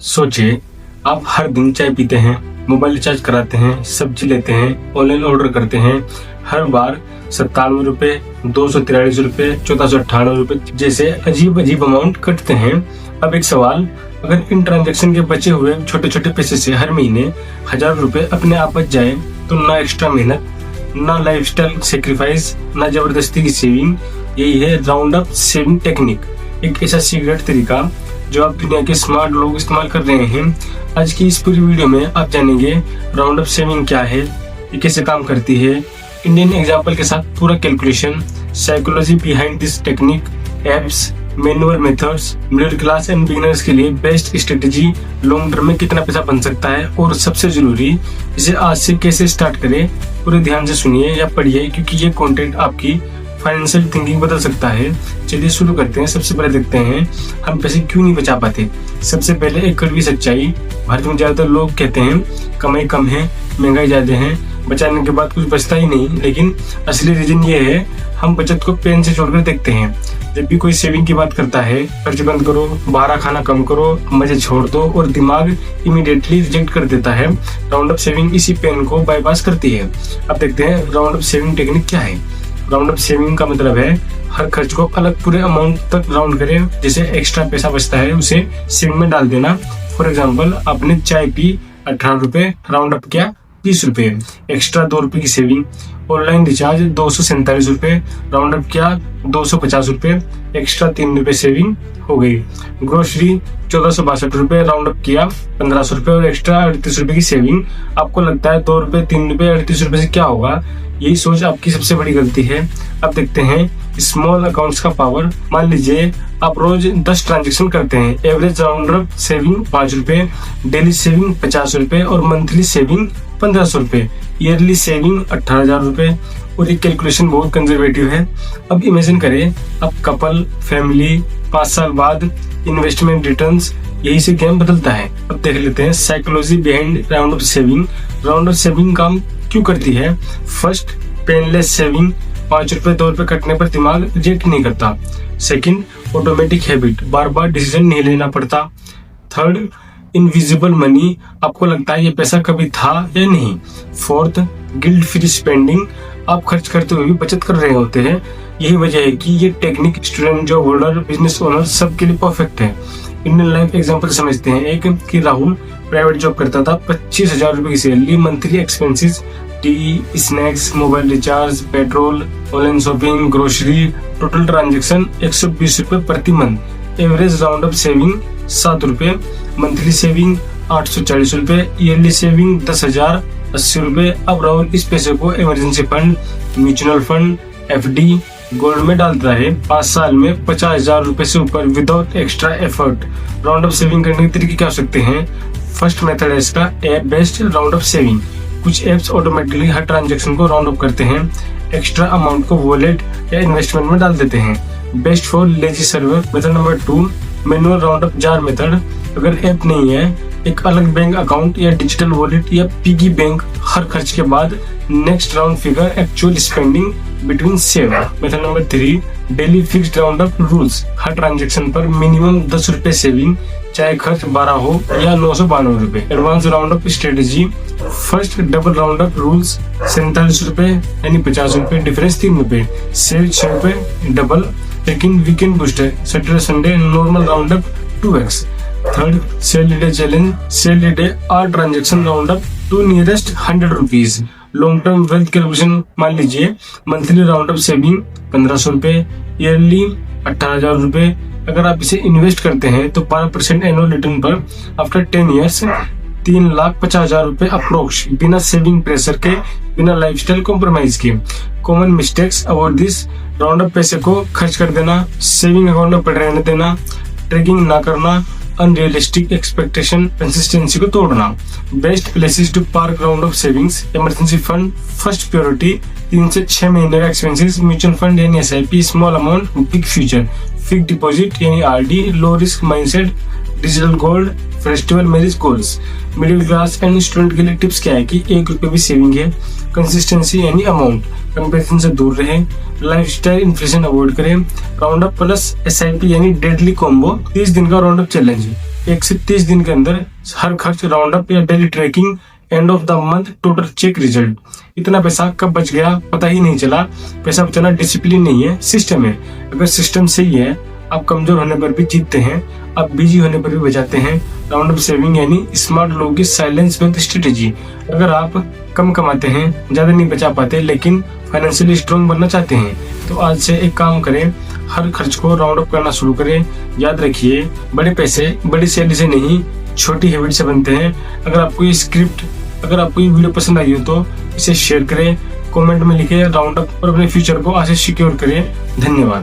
सोचिए, आप हर दिन चाय पीते हैं, मोबाइल रिचार्ज कराते हैं, सब्जी लेते हैं, ऑनलाइन ऑर्डर करते हैं। हर बार 97 रुपए, 243 रुपए, 1498 रुपए जैसे अजीब अजीब अमाउंट कटते हैं। अब एक सवाल, अगर इन ट्रांजैक्शन के बचे हुए छोटे छोटे पैसे से हर महीने 1000 रुपए अपने आप बच जाए तो ना एक्स्ट्रा मेहनत, ना लाइफस्टाइल सेक्रीफाइस, ना जबरदस्ती की सेविंग। यही है राउंड अप सेविंग टेक्निक, एक ऐसा सीक्रेट तरीका जो आप दुनिया के स्मार्ट लोग इस्तेमाल कर रहे हैं। आज की इस पूरी वीडियो में आप जानेंगे राउंड अप सेविंग क्या है, ये कैसे काम करती है, इंडियन एग्जांपल के साथ पूरा calculation, psychology behind this technique, apps, manual methods, middle class and beginners के लिए बेस्ट स्ट्रेटेजी, लॉन्ग टर्म में कितना पैसा बन सकता है और सबसे जरूरी इसे आज से कैसे स्टार्ट करें। पूरे ध्यान से सुनिए या पढ़िए क्योंकि ये कंटेंट आपकी फाइनेंशियल थिंकिंग बदल सकता है। चलिए शुरू करते हैं। सबसे पहले देखते हैं हम पैसे क्यों नहीं बचा पाते। सबसे पहले एक कड़वी सच्चाई, भारत में ज्यादातर लोग कहते हैं कमाई कम है, महंगाई ज्यादा है, बचाने के बाद कुछ बचता ही नहीं। लेकिन असली रीजन ये है, हम बचत को पेन से छोड़कर देखते हैं। जब भी कोई सेविंग की बात करता है, खर्च बंद करो, बाहर खाना कम करो, मजे छोड़ दो और दिमाग इमीडिएटली रिजेक्ट कर देता है। राउंड अप सेविंग इसी पेन को बाईपास करती है। अब देखते हैं राउंड अप सेविंग टेक्निक क्या है। राउंड अप सेविंग का मतलब है हर खर्च को अलग पूरे अमाउंट तक राउंड करें। जैसे एक्स्ट्रा पैसा बचता है उसे सेविंग में डाल देना। फॉर एग्जांपल, आपने चाय पी 18 रुपए, राउंड अप किया 30 रुपए, एक्स्ट्रा 2 रुपए की सेविंग। ऑनलाइन रिचार्ज 247 रुपए, राउंड अप किया 250 रुपए, एक्स्ट्रा 3 रुपए सेविंग हो गई। ग्रोसरी 1462 रुपए, राउंड अप किया 1500 रुपए और एक्स्ट्रा 38 रुपए की सेविंग। आपको लगता है 2 रुपए, 3 रुपए, 38 रुपए से क्या होगा? यही सोच आपकी सबसे बड़ी गलती है। अब देखते हैं स्मॉल अकाउंट्स का पावर। मान लीजिए आप रोज 10 ट्रांजेक्शन करते हैं, एवरेज राउंड अप सेविंग 5 रुपए, डेली सेविंग 50 रुपए और मंथली सेविंग 1500 रुपए, ईयरली सेविंग 18,000 रुपए। और ये कैलकुलेशन बहुत कंजर्वेटिव है। अब इमेजिन करें अब कपल, फैमिली, 5 साल बाद इन्वेस्टमेंट रिटर्न्स, यही से गेम बदलता है। अब देख लेते हैं psychology behind round up saving. Round up saving काम क्यों करती है? फर्स्ट, पेनलेस सेविंग, 5 रुपए 2 रुपए कटने पर दिमाग रिजेक्ट नहीं करता। सेकंड, ऑटोमेटिक हैबिट, बार बार डिसीजन नहीं लेना पड़ता। थर्ड, इनविजिबल मनी, आपको लगता है ये पैसा कभी था या नहीं। फोर्थ, गिल्ट फ्री स्पेंडिंग, आप खर्च करते हुए भी बचत कर रहे होते हैं। यही वजह है कि ये technique student, job holder, business owner सबके लिए परफेक्ट है। इंडियन लाइफ एग्जांपल समझते हैं। एक कि राहुल प्राइवेट जॉब करता था, 25,000 रुपए की salary, monthly expenses, T, snacks, mobile recharge, petrol, online shopping, grocery, total transaction 120 रुपए प्रति month. Average round up saving 7 रुपए, मंथली सेविंग 840 रुपए, ईयरली सेविंग 10,080 रुपए। अब राहुल इस पैसे को emergency fund, mutual fund, FD, gold में डालता है। 5 साल में 50,000 रुपए से ऊपर without extra effort. Round up saving करने के तरीके क्या हो सकते हैं? फर्स्ट मेथड है इसका app based round up saving. कुछ एप्स ऑटोमेटिकली हर ट्रांजैक्शन को राउंड अप करते हैं, एक्स्ट्रा अमाउंट को वॉलेट या इन्वेस्टमेंट में डाल देते हैं। Best for lazy server. Method number 2, manual round up jar method. अगर ऐप नहीं है, एक अलग बैंक अकाउंट या डिजिटल वॉलेट या पिगी बैंक, हर खर्च के बाद next round figure actual spending between save. Method number 3, daily fixed round up rules. हर ट्रांजैक्शन पर मिनिमम 10 रुपए सेविंग, चाहे खर्च 12 हो या 992 रुपए। Advance round up strategy. First, double round up rules, 47 रुपए यानी 50 रुपए, डिफरेंस 3 रुपए, सेव 6 रुपए, डबल। लेकिन weekend booster, Saturday Sunday normal round up 2x। Third, sale day challenge, sale day are transaction round up to nearest 100 rupees. Long term wealth calculation, मान लीजिए monthly round up saving 1500 रुपए, yearly 18,000 रुपए। अगर आप इसे invest करते हैं तो 12% एनुअल रिटर्न पर आफ्टर 10 ईयर्स 3,50,000 रुपए अप्रोक्स, बिना सेविंग प्रेशर के, बिना लाइफस्टाइल कॉम्प्रोमाइज के। Common mistakes about this: round up पैसे को खर्च कर देना, सेविंग अकाउंट में पड़े रहने देना, ट्रैकिंग ना करना, अनरियलिस्टिक एक्सपेक्टेशन, कंसिस्टेंसी को तोड़ना। Best places to park round off savings: emergency fund first priority, 3 से 6 महीने का एक्सपेंसेस, म्यूचुअल फंड यानी SIP, small amount, big future, fix deposit यानी RD, low risk mindset, digital gold, festival marriage goals. Middle class and student के लिए tips क्या है कि 1 रुपए भी सेविंग है, कंसिस्टेंसी यानी अमाउंट, कंपैरिजन से दूर रहें, लाइफस्टाइल इन्फ्लेशन अवॉइड करें, राउंड अप प्लस SIP यानी डेडली कॉम्बो, 30 दिन का राउंड अप चैलेंज। 1 से 30 दिन के अंदर हर खर्च राउंड अप या daily tracking, end of the month total check result. इतना पैसा कब बच गया पता ही नहीं चला। पैसा बचाना डिसिप्लिन नहीं है, सिस्टम है। अगर सिस्टम सही है, आप कमजोर होने पर भी जीतते हैं, आप बिजी होने पर भी बचाते हैं। राउंड अप सेविंग यानी स्मार्ट लोगों की साइलेंस वेल्थ स्ट्रेटेजी। अगर आप कम कमाते हैं, ज्यादा नहीं बचा पाते, लेकिन फाइनेंशियली स्ट्रांग बनना चाहते हैं, तो आज से एक काम करें, हर खर्च को राउंड अप करना शुरू करें। याद रखिए, बड़े पैसे बड़ी सैलरी से नहीं, छोटी हैबिट से बनते हैं। अगर आपको ये वीडियो पसंद आई हो तो इसे शेयर करें, कमेंट में लिखें राउंड अप और अपने फ्यूचर को आज से सिक्योर करें। धन्यवाद।